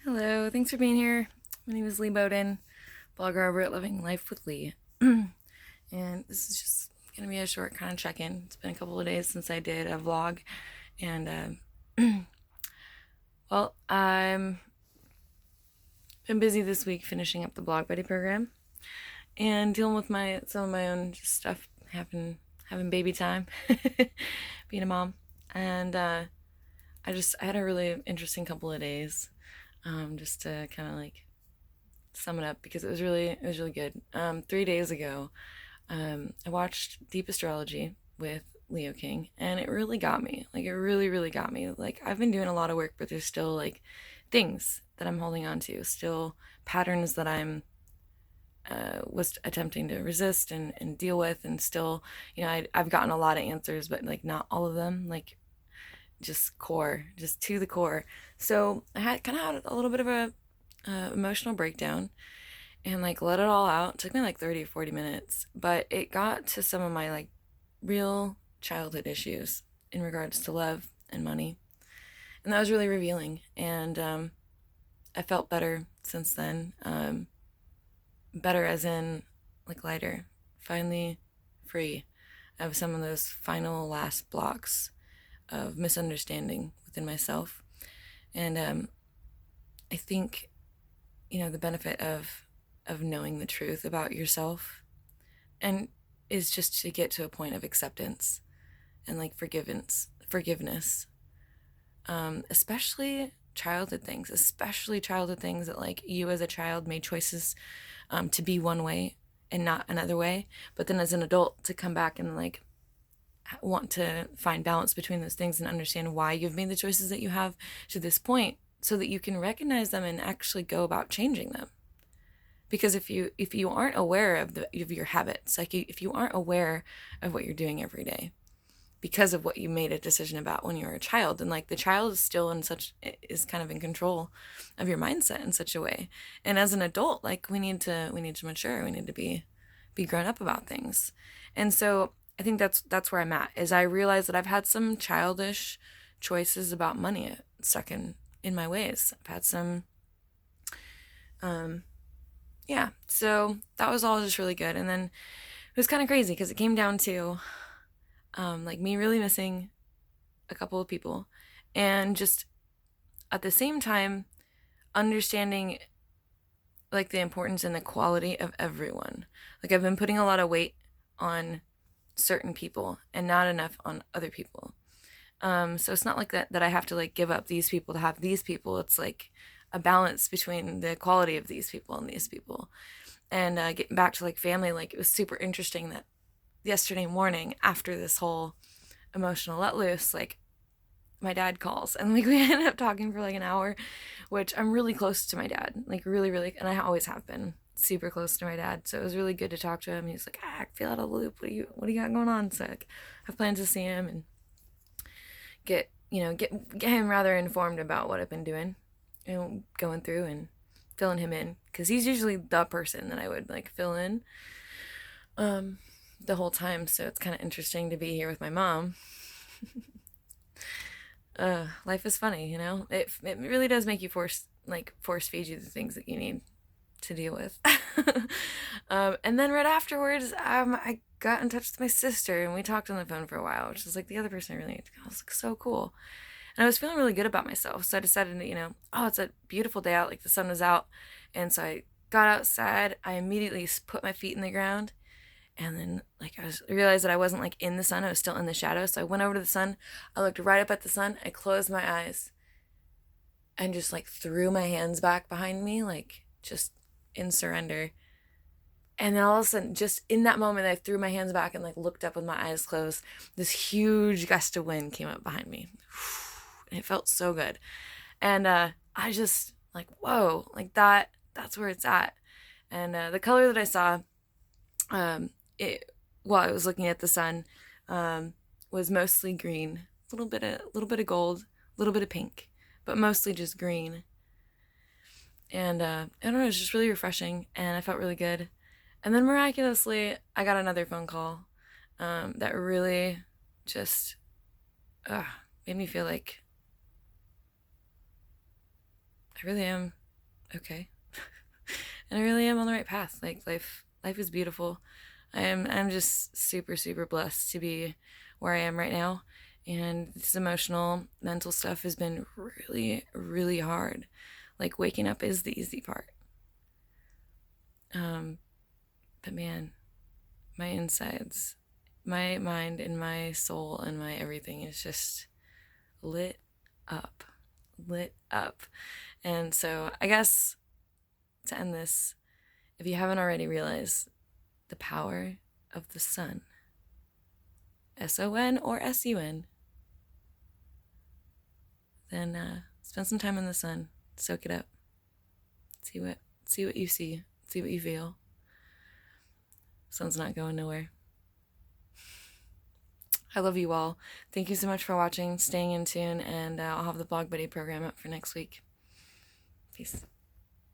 Hello, thanks for being here. My name is Lee Bowden, blogger over at Living Life with Lee. And this is just going to be a short kind of check in. It's been a couple of days since I did a vlog. And, well, I'm been busy this week finishing up the Blog Buddy program and dealing with some of my own stuff, having baby time, being a mom. And I had a really interesting couple of days, just to kind of like sum it up because it was really good. 3 days ago, I watched Deep Astrology with Leo King, and it really got me. Like it really got me. Like I've been doing a lot of work, but there's still like things that I'm holding on to, still patterns that I'm was attempting to resist and deal with, and still, I've gotten a lot of answers, but like not all of them. Like just to the core. So I had kind of had a little bit of a emotional breakdown and like let it all out. It took me like 30 or 40 minutes, but it got to some of my like real childhood issues in regards to love and money. And that was really revealing. And I felt better since then. Better as in like lighter, finally free of some of those final last blocks of misunderstanding within myself. And I think, the benefit of knowing the truth about yourself and is just to get to a point of acceptance and like forgiveness, especially childhood things that like you as a child made choices to be one way and not another way, but then as an adult to come back and like want to find balance between those things and understand why you've made the choices that you have to this point so that you can recognize them and actually go about changing them. Because if you aren't aware of your habits, like if you aren't aware of what you're doing every day because of what you made a decision about when you were a child, then like the child is kind of in control of your mindset in such a way. And as an adult, like we need to mature, we need to be grown up about things. And so I think that's where I'm at, is I realize that I've had some childish choices about money stuck in my ways. I've had some um yeah, so that was all just really good. And then it was kind of crazy because it came down to like me really missing a couple of people, and just at the same time understanding like the importance and the quality of everyone. Like I've been putting a lot of weight on certain people and not enough on other people. So it's not like that I have to like give up these people to have these people. It's like a balance between the quality of these people and these people. And getting back to like family, like it was super interesting that yesterday morning after this whole emotional let loose, like my dad calls and like we ended up talking for like an hour, which I'm really close to my dad, like really, and I always have been super close to my dad. So it was really good to talk to him. He's like, I feel out of the loop. What do you got going on? So like, I have plans to see him and get him rather informed about what I've been doing and going through and filling him in, because he's usually the person that I would like fill in um the whole time. So it's kind of interesting to be here with my mom. Life is funny, it really does make you force feed you the things that you need to deal with. And then right afterwards, I got in touch with my sister and we talked on the phone for a while, which is like the other person I really need to go. It was like so cool. And I was feeling really good about myself. So I decided to, oh, it's a beautiful day out, like the sun was out. And so I got outside. I immediately put my feet in the ground. And then like I realized that I wasn't like in the sun, I was still in the shadow. So I went over to the sun. I looked right up at the sun. I closed my eyes and just like threw my hands back behind me, like just in surrender. And then all of a sudden, just in that moment, I threw my hands back and like looked up with my eyes closed. This huge gust of wind came up behind me. And it felt so good. And I just like, whoa, like that's where it's at. And the color that I saw, it while I was looking at the sun, was mostly green. A little bit of gold, a little bit of pink, but mostly just green. And I don't know, it was just really refreshing, and I felt really good. And then miraculously, I got another phone call that really just uh, made me feel like I really am okay. And I really am on the right path. Like life is beautiful. I'm just super, super blessed to be where I am right now. And this emotional, mental stuff has been really, really hard. Like waking up is the easy part. But man, my insides, my mind and my soul and my everything is just lit up, lit up. And so I guess to end this, if you haven't already realized the power of the sun, SON or SUN, then spend some time in the sun, soak it up, see what you see, see what you feel. Sun's not going nowhere. I love you all. Thank you so much for watching, staying in tune, and I'll have the Blog Buddy program up for next week. Peace.